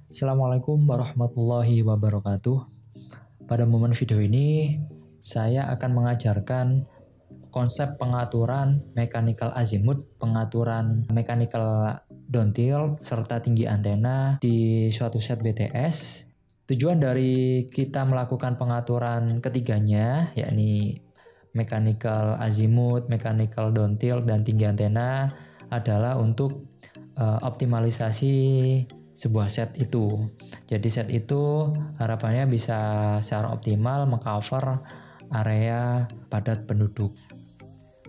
Assalamualaikum warahmatullahi wabarakatuh. Pada momen video ini, saya akan mengajarkan konsep pengaturan mechanical azimuth, pengaturan mechanical downtilt, serta tinggi antena di suatu set BTS. Tujuan dari kita melakukan pengaturan ketiganya, yakni mechanical azimuth, mechanical downtilt, dan tinggi antena adalah untuk optimalisasi sebuah set itu. Jadi set itu harapannya bisa secara optimal mengcover area padat penduduk.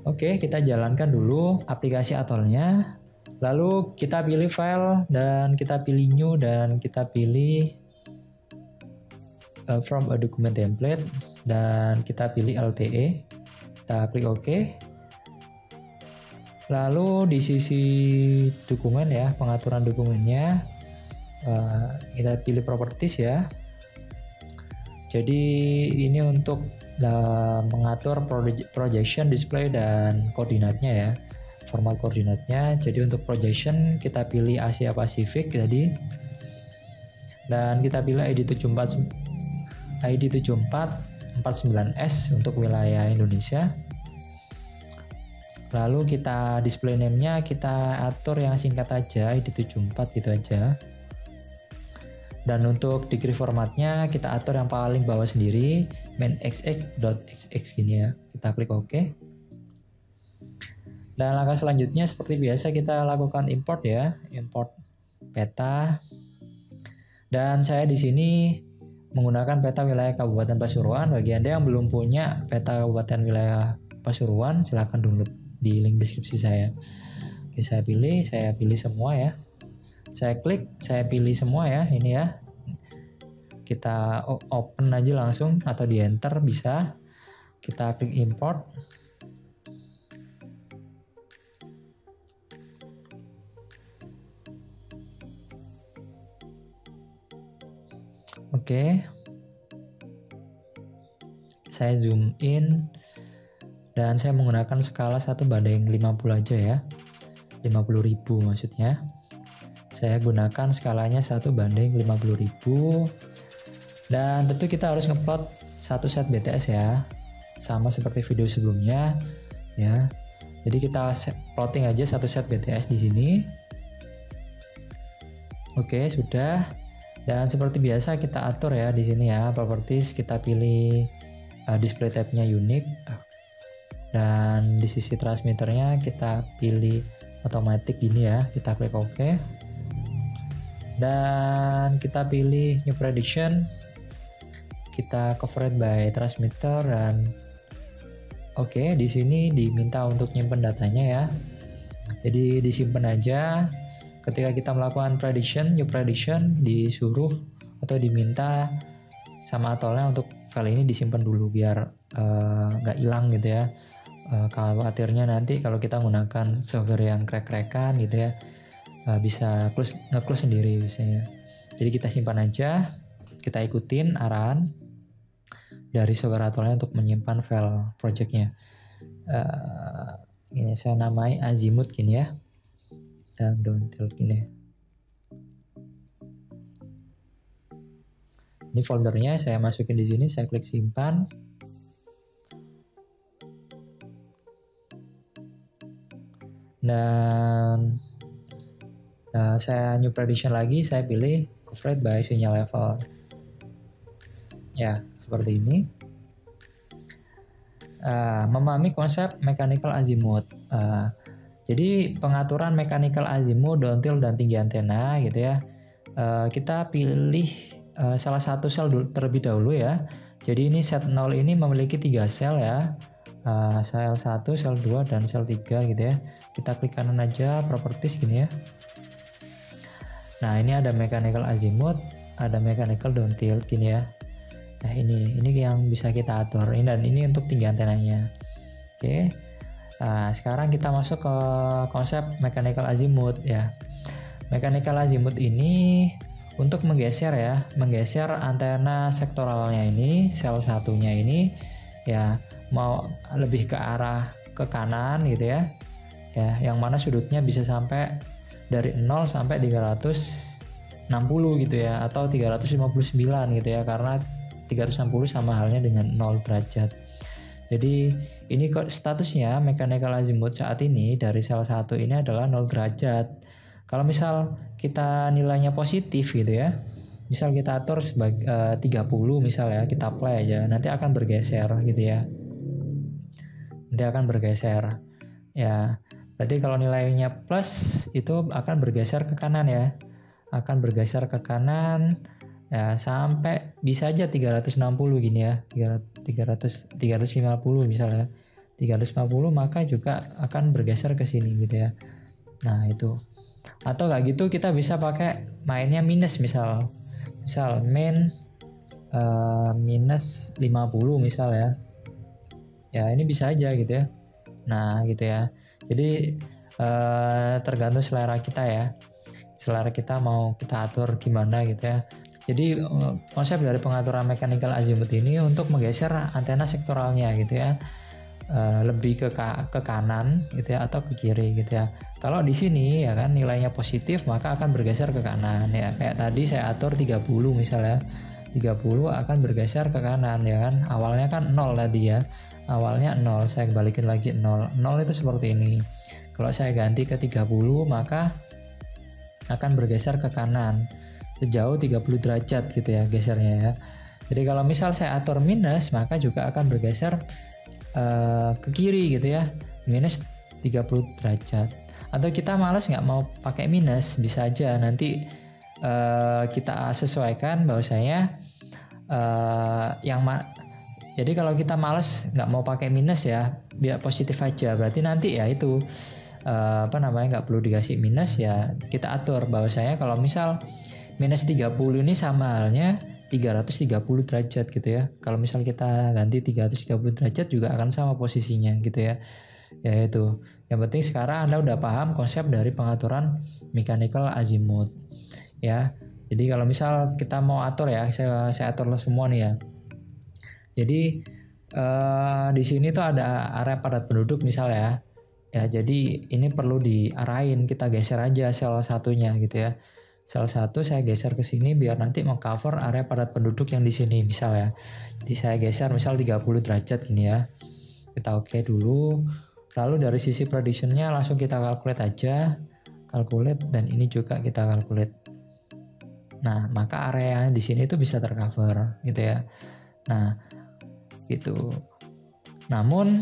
Oke, kita jalankan dulu aplikasi Atolnya. Lalu kita pilih file dan kita pilih new dan kita pilih from a document template dan kita pilih LTE. Kita klik OK. Lalu di sisi dokumen ya, pengaturan dokumennya, kita pilih properties ya. Jadi ini untuk mengatur projection, display, dan koordinatnya ya, format koordinatnya. Jadi untuk projection kita pilih Asia Pasifik tadi, dan kita pilih ID 7449S untuk wilayah Indonesia. Lalu kita display name-nya kita atur yang singkat aja, ID 74 gitu aja. Dan untuk degree formatnya kita atur yang paling bawah sendiri, main.xx gini ya. Kita klik OK. Dan langkah selanjutnya seperti biasa kita lakukan import ya, import peta. Dan saya di sini menggunakan peta wilayah Kabupaten Pasuruan. Bagi Anda yang belum punya peta Kabupaten wilayah Pasuruan, silahkan download di link deskripsi saya. Oke, saya pilih semua ya. Saya klik, saya pilih semua ya, ini ya. Kita open aja langsung atau di enter bisa. Kita klik import. Oke. Saya zoom in dan saya menggunakan skala 1:50 aja ya. 50.000 maksudnya. Saya gunakan skalanya 1:50.000. Dan tentu kita harus ngeplot satu set BTS ya, sama seperti video sebelumnya ya. Jadi kita plotting aja satu set BTS di sini. Oke, sudah. Dan seperti biasa kita atur ya di sini ya, properties kita pilih display type-nya unique. Dan di sisi transmitternya kita pilih automatic gini ya, kita klik OK. Dan kita pilih new prediction, kita covered by transmitter dan oke, di sini diminta untuk nyimpen datanya ya. Jadi disimpan aja. Ketika kita melakukan prediction, new prediction, disuruh atau diminta sama Atolnya untuk file ini disimpan dulu biar nggak hilang gitu ya. Khawatirnya nanti kalau kita menggunakan software yang crack-crackan gitu ya, bisa nge-close sendiri biasanya. Jadi kita simpan aja, kita ikutin arahan dari software Atolnya untuk menyimpan file projectnya. Ini saya namai azimuth gini ya, dan downtilt gini. Ini foldernya saya masukin di sini, saya klik simpan. Dan saya new prediction lagi, saya pilih covered by signal level ya, seperti ini. Memahami konsep mechanical azimuth. Jadi pengaturan mechanical azimuth, downtilt, dan tinggi antena gitu ya. Kita pilih salah satu sel terlebih dahulu ya. Jadi ini set 0 ini memiliki 3 sel ya. Sel 1, sel 2, dan sel 3 gitu ya. Kita klik kanan aja, properties gini ya. Nah, ini ada mechanical azimuth, ada mechanical downtilt gini ya. Nah, ini yang bisa kita atur. Ini dan ini untuk tinggi antenanya. Oke. Nah, sekarang kita masuk ke konsep mechanical azimuth ya. Mechanical azimuth ini untuk menggeser antena sektoralnya ini, sel satunya ini ya, mau lebih ke arah ke kanan gitu ya. Ya, yang mana sudutnya bisa sampai dari 0 sampai 300 gitu ya, atau 359 gitu ya, karena 360 sama halnya dengan 0 derajat. Jadi ini statusnya mechanical azimuth saat ini dari sel 1 ini adalah 0 derajat. Kalau misal kita nilainya positif gitu ya, misal kita atur sebagai 30 misal ya, kita apply aja, nanti akan bergeser gitu ya. Nanti akan bergeser. Ya, berarti kalau nilainya plus itu akan bergeser ke kanan ya. Akan bergeser ke kanan ya, sampai bisa aja 360 gini ya. 350 misalnya. 350 maka juga akan bergeser ke sini gitu ya. Nah, itu. Atau nggak gitu kita bisa pakai mainnya minus misal min minus 50 misal ya. Ya, ini bisa aja gitu ya. Nah, gitu ya. Jadi tergantung selera kita ya. Selera kita mau kita atur gimana gitu ya. Jadi konsep dari pengaturan mechanical azimuth ini untuk menggeser antena sektoralnya gitu ya. Lebih ke kanan gitu ya, atau ke kiri gitu ya. Kalau di sini ya kan nilainya positif maka akan bergeser ke kanan ya. Kayak tadi saya atur 30 misalnya. 30 akan bergeser ke kanan ya kan. Awalnya kan 0 tadi ya. Awalnya 0, saya balikin lagi 0. 0 itu seperti ini. Kalau saya ganti ke 30 maka akan bergeser ke kanan sejauh 30 derajat gitu ya gesernya ya. Jadi kalau misal saya atur minus maka juga akan bergeser ke kiri gitu ya, minus 30 derajat. Atau kita males nggak mau pakai minus, bisa aja nanti kita sesuaikan bahwasanya jadi kalau kita males nggak mau pakai minus ya, biar positif aja, berarti nanti ya itu nggak perlu dikasih minus ya, kita atur bahwasanya kalau misal minus 30 ini sama halnya 330 derajat gitu ya. Kalau misal kita ganti 330 derajat juga akan sama posisinya gitu ya. Ya itu. Yang penting sekarang Anda udah paham konsep dari pengaturan mechanical azimuth. Ya. Jadi kalau misal kita mau atur ya, saya atur semua nih ya. Jadi di sini tuh ada area padat penduduk misal ya. Ya, jadi ini perlu diarahin, kita geser aja sel satunya gitu ya. Sel 1 saya geser ke sini biar nanti mengcover area padat penduduk yang di sini misal ya. Jadi saya geser misal 30 derajat gini ya. Kita oke dulu. Lalu dari sisi predictionnya langsung kita calculate aja. Calculate, dan ini juga kita calculate. Nah, maka area di sini itu bisa tercover gitu ya. Nah, gitu. Namun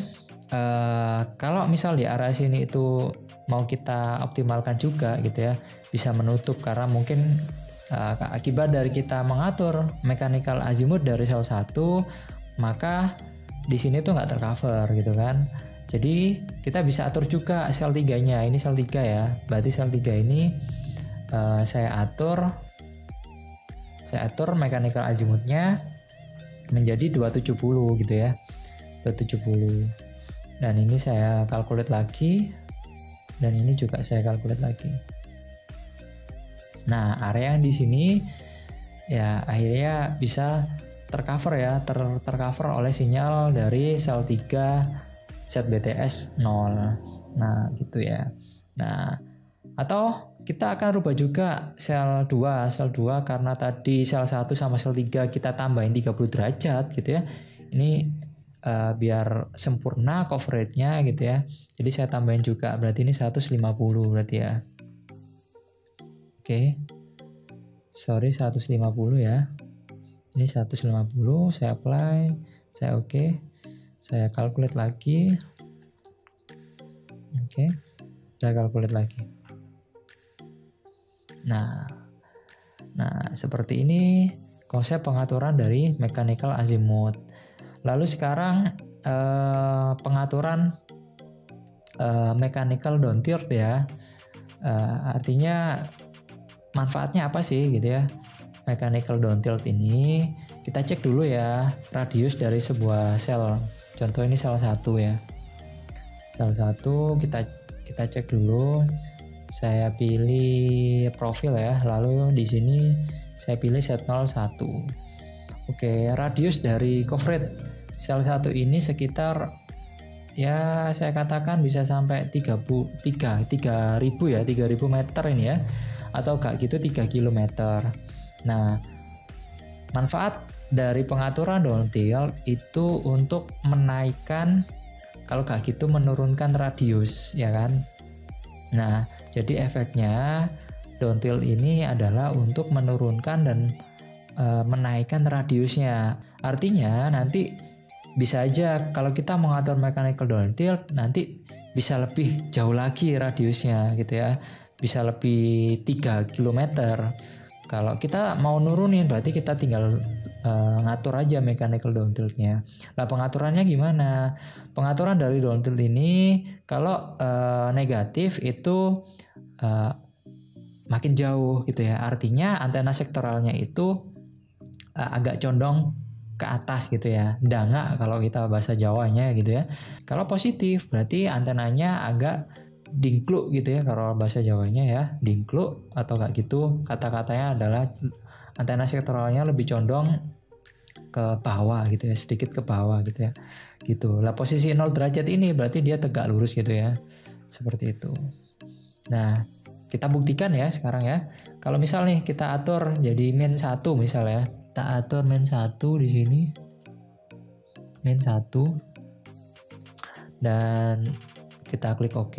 kalau misal di area sini itu mau kita optimalkan juga gitu ya, bisa menutup karena mungkin akibat dari kita mengatur mechanical azimuth dari sel 1, maka di sini tuh nggak tercover gitu kan. Jadi kita bisa atur juga sel 3-nya. Ini sel 3 ya. Berarti sel 3 ini saya atur mechanical azimuthnya menjadi 270 gitu ya. 270. Dan ini saya calculate lagi. Dan ini juga saya calculate lagi. Nah, area yang di sini ya akhirnya bisa tercover ya, tercover oleh sinyal dari sel 3 set BTS 0. Nah, gitu ya. Nah, atau kita akan rubah juga sel 2 karena tadi sel 1 sama sel 3 kita tambahin 30 derajat gitu ya. Ini biar sempurna coveragenya gitu ya. Jadi saya tambahin juga, berarti ini 150 berarti ya. Oke. Sorry, 150 ya. Ini 150, saya apply, saya oke. Saya calculate lagi. Oke. Saya calculate lagi. Nah, seperti ini konsep pengaturan dari mechanical azimuth. Lalu sekarang pengaturan mechanical down tilt ya. Artinya manfaatnya apa sih gitu ya. Mechanical down tilt ini kita cek dulu ya radius dari sebuah sel. Contoh ini sel 1 ya. Sel 1 kita cek dulu. Saya pilih profil ya. Lalu di sini saya pilih set 01. Oke, radius dari coverage sel 1 ini sekitar ya saya katakan bisa sampai 3000 ya, 3000 meter ini ya. atau gak gitu 3 km. Nah, manfaat dari pengaturan downtilt itu untuk menaikkan, kalau gak gitu menurunkan radius, ya kan. Nah, jadi efeknya downtilt ini adalah untuk menurunkan dan menaikkan radiusnya. Artinya nanti bisa aja kalau kita mengatur mechanical downtilt nanti bisa lebih jauh lagi radiusnya gitu ya. Bisa lebih 3 km. Kalau kita mau nurunin berarti kita tinggal ngatur aja mechanical downtiltnya. Nah, pengaturannya gimana? Pengaturan dari downtilt ini kalau negatif itu makin jauh gitu ya. Artinya antena sektoralnya itu agak condong ke atas gitu ya, dangak kalau kita bahasa Jawanya gitu ya. Kalau positif berarti antenanya agak dingkluk gitu ya, kalau bahasa Jawanya ya, dingkluk atau kayak gitu. Kata-katanya adalah antena sektoralnya lebih condong ke bawah gitu ya, sedikit ke bawah gitu ya. Gitu. Lah posisi 0 derajat ini berarti dia tegak lurus gitu ya. Seperti itu. Nah, kita buktikan ya sekarang ya. Kalau misal nih kita atur jadi min 1 misalnya. Kita atur min 1 di sini. Min 1. Dan kita klik OK.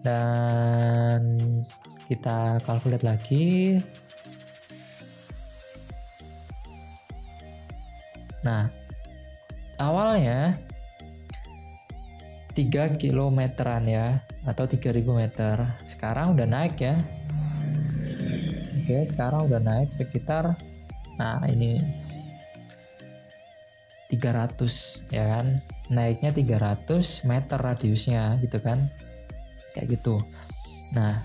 Dan kita calculate lagi. Nah, awalnya 3 kilometeran ya, atau 3000 meter. Sekarang udah naik ya. Oke, sekarang udah naik sekitar, nah ini 300 ya kan. Naiknya 300 meter radiusnya gitu kan. Kayak gitu. Nah,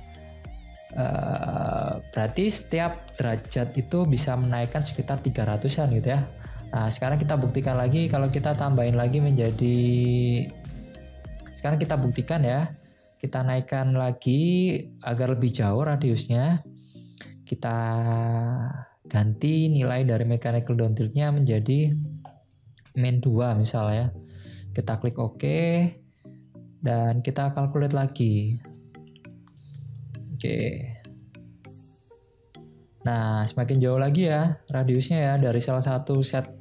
berarti setiap derajat itu bisa menaikkan sekitar 300-an gitu ya. Nah, sekarang kita buktikan lagi. Kalau kita tambahin lagi menjadi, sekarang kita buktikan ya, kita naikkan lagi agar lebih jauh radiusnya. Kita ganti nilai dari mechanical downtiltnya menjadi min 2 misalnya. Kita klik OK dan kita calculate lagi. Oke. Nah, semakin jauh lagi ya radiusnya ya dari salah satu set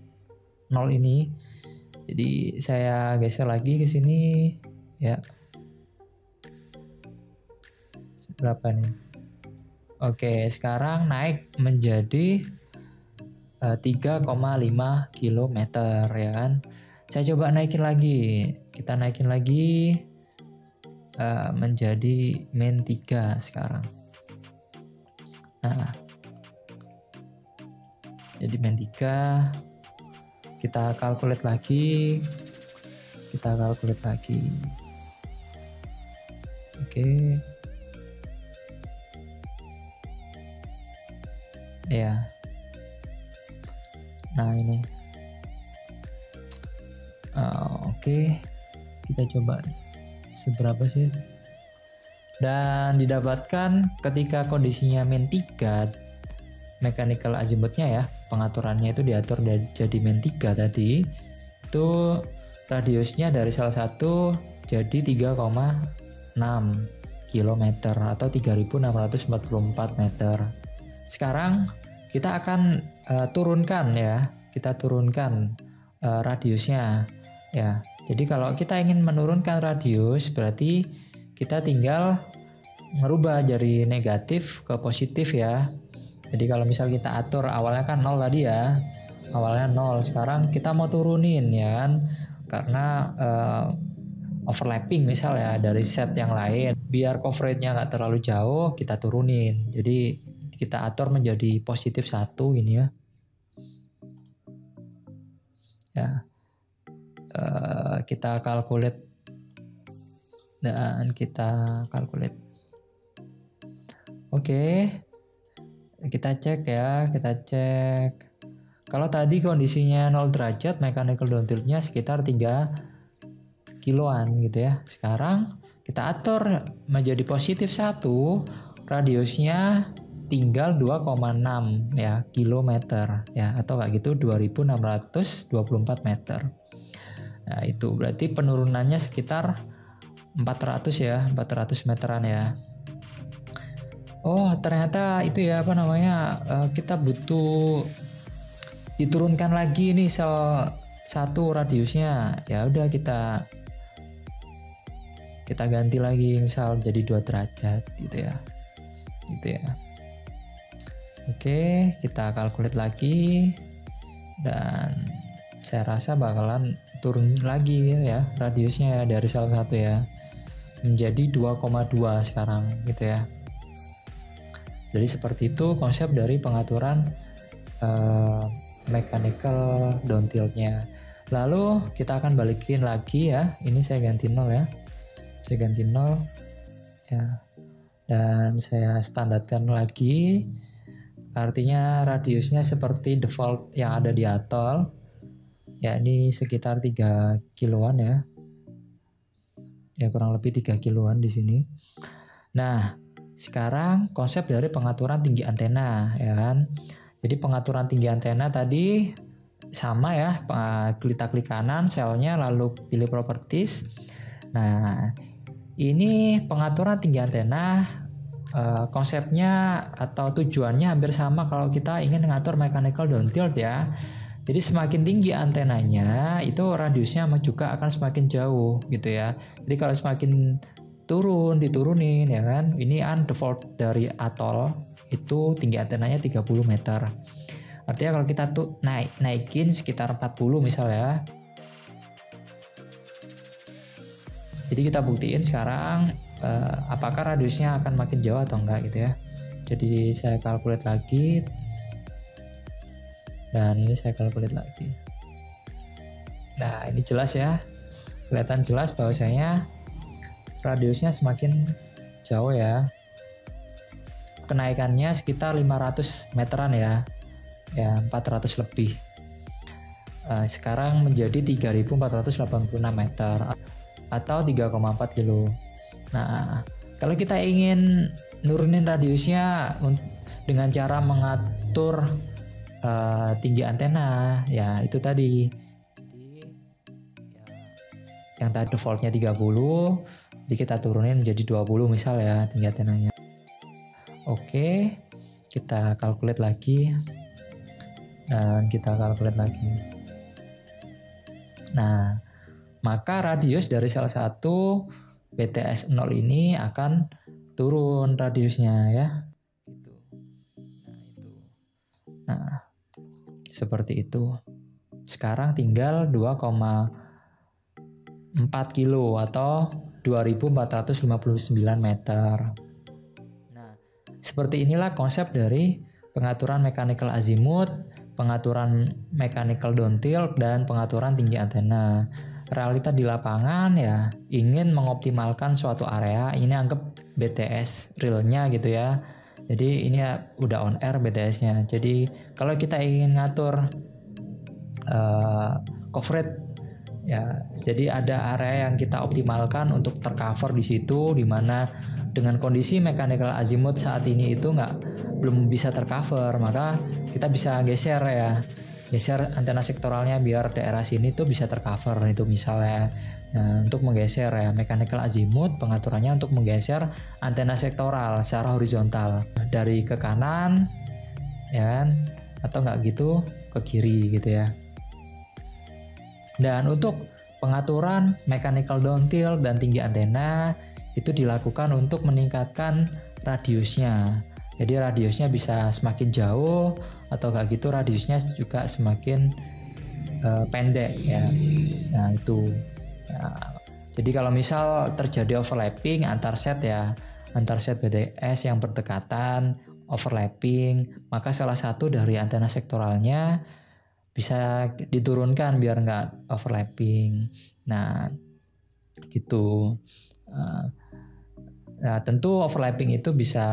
0 ini. Jadi saya geser lagi ke sini ya. Berapa nih? Oke, sekarang naik menjadi 3,5 km ya kan. Saya coba naikin lagi. Kita naikin lagi menjadi min 3 sekarang. Nah, jadi min 3. Kita calculate lagi. Oke. Ya. Nah, ini. Oke. Kita coba seberapa sih? Dan didapatkan ketika kondisinya min 3, mechanical azimutnya ya, pengaturannya itu diatur jadi min 3 tadi, itu radiusnya dari salah satu jadi 3,6 km atau 3644 meter. Sekarang kita akan turunkan ya, radiusnya ya. Jadi kalau kita ingin menurunkan radius berarti kita tinggal merubah dari negatif ke positif ya. Jadi kalau misal kita atur awalnya kan 0 tadi ya, awalnya 0, sekarang kita mau turunin ya kan, karena overlapping misal ya dari set yang lain, biar coveragenya nggak terlalu jauh kita turunin. Jadi kita atur menjadi positif 1 ini ya. Ya, kita calculate dan kita calculate. Oke, kita cek ya, kalau tadi kondisinya 0 derajat, mechanical downtiltnya sekitar 3 kiloan gitu ya. Sekarang kita atur menjadi positif 1, radiusnya tinggal 2,6 ya kilometer ya, atau kayak gitu 2624 meter. Nah, itu berarti penurunannya sekitar 400 ya, 400 meteran ya. oh ternyata itu ya apa namanya, kita butuh diturunkan lagi nih sel satu radiusnya. Ya udah kita ganti lagi, misal jadi 2 derajat gitu ya. Gitu ya. Oke, kita calculate lagi dan saya rasa bakalan turun lagi ya radiusnya ya dari sel 1 ya. Menjadi 2,2 sekarang gitu ya. Jadi seperti itu konsep dari pengaturan mechanical down tilt-nya. Lalu kita akan balikin lagi ya. Ini saya ganti 0 ya. Saya ganti 0 ya. Dan saya standarkan lagi. Artinya radiusnya seperti default yang ada di Atoll. Ya ini sekitar 3 kiloan ya. Ya kurang lebih 3 kiloan di sini. Nah, sekarang konsep dari pengaturan tinggi antena ya kan. Jadi pengaturan tinggi antena tadi sama ya, kita klik kanan selnya lalu pilih properties. Nah, ini pengaturan tinggi antena konsepnya atau tujuannya hampir sama kalau kita ingin mengatur mechanical down tilt ya. Jadi semakin tinggi antenanya itu radiusnya juga akan semakin jauh gitu ya. Jadi kalau semakin diturunin ya kan. Ini default dari Atoll itu tinggi antenanya 30 meter. Artinya kalau kita tuh naikin sekitar 40 misalnya. Jadi kita buktiin sekarang apakah radiusnya akan makin jauh atau enggak gitu ya. Jadi saya calculate lagi. Dan ini saya calculate lagi. Nah, ini jelas ya. Kelihatan jelas bahwasanya radiusnya semakin jauh ya. Kenaikannya sekitar 500 meteran ya. Ya, 400 lebih. Sekarang menjadi 3.486 meter atau 3,4 kilo. Nah, kalau kita ingin nurunin radiusnya dengan cara mengatur tinggi antena, ya itu tadi. Yang tadi defaultnya 30, jadi kita turunin menjadi 20 misal ya tinggi antenanya. Oke, kita calculate lagi. Dan kita calculate lagi. Nah, maka radius dari salah satu BTS 0 ini akan turun radiusnya ya. Nah, seperti itu. Sekarang tinggal 2,4 kilo atau 2.459 meter. Nah, seperti inilah konsep dari pengaturan mechanical azimuth, pengaturan mechanical down tilt, dan pengaturan tinggi antena. Realita di lapangan ya ingin mengoptimalkan suatu area, ini anggap BTS realnya gitu ya. Jadi ini ya udah on air BTS-nya. Jadi kalau kita ingin ngatur coverage ya, jadi ada area yang kita optimalkan untuk tercover di situ, dimana dengan kondisi mechanical azimuth saat ini itu belum bisa tercover, maka kita bisa geser antena sektoralnya biar daerah sini tuh bisa tercover itu misalnya. Nah, untuk menggeser ya mechanical azimuth pengaturannya untuk menggeser antena sektoral secara horizontal dari ke kanan ya kan, atau nggak gitu ke kiri gitu ya. Dan untuk pengaturan mechanical down tilt dan tinggi antena itu dilakukan untuk meningkatkan radiusnya. Jadi radiusnya bisa semakin jauh atau kayak gitu radiusnya juga semakin pendek ya. Nah itu. Ya. Jadi kalau misal terjadi overlapping antar set BTS yang berdekatan, overlapping, maka salah satu dari antena sektoralnya bisa diturunkan biar nggak overlapping. Nah gitu. Nah tentu overlapping itu bisa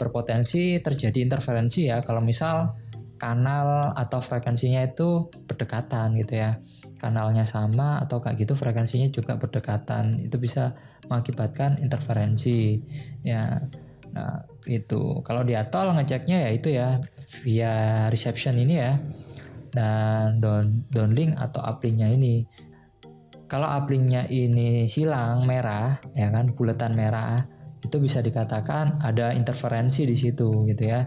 berpotensi terjadi interferensi ya kalau misal kanal atau frekuensinya itu berdekatan gitu ya, kanalnya sama atau kayak gitu frekuensinya juga berdekatan, itu bisa mengakibatkan interferensi ya. Nah itu kalau di Atoll ngeceknya ya itu ya via reception ini ya, dan downlink atau uplinknya ini. Kalau uplinknya ini silang merah ya kan, bulatan merah, itu bisa dikatakan ada interferensi di situ gitu ya.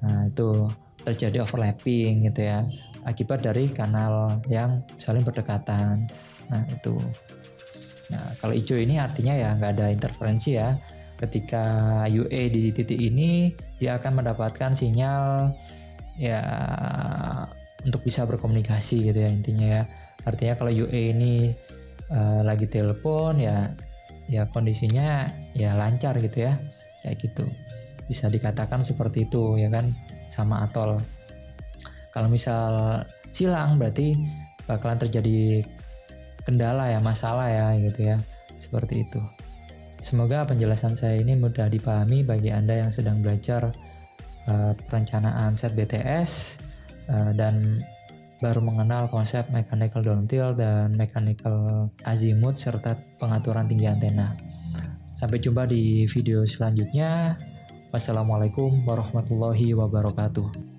Nah, itu terjadi overlapping gitu ya, akibat dari kanal yang saling berdekatan. Nah, itu. Nah, kalau hijau ini artinya ya nggak ada interferensi ya. Ketika UA di titik ini, dia akan mendapatkan sinyal ya untuk bisa berkomunikasi gitu ya intinya ya. Artinya kalau UA ini lagi telepon ya kondisinya ya lancar gitu ya. Kayak gitu. Bisa dikatakan seperti itu ya kan, sama atol. Kalau misal silang berarti bakalan terjadi kendala ya, masalah ya gitu ya. Seperti itu. Semoga penjelasan saya ini mudah dipahami bagi Anda yang sedang belajar perencanaan set BTS dan baru mengenal konsep mechanical downtilt dan mechanical azimuth serta pengaturan tinggi antena. Sampai jumpa di video selanjutnya. Wassalamualaikum warahmatullahi wabarakatuh.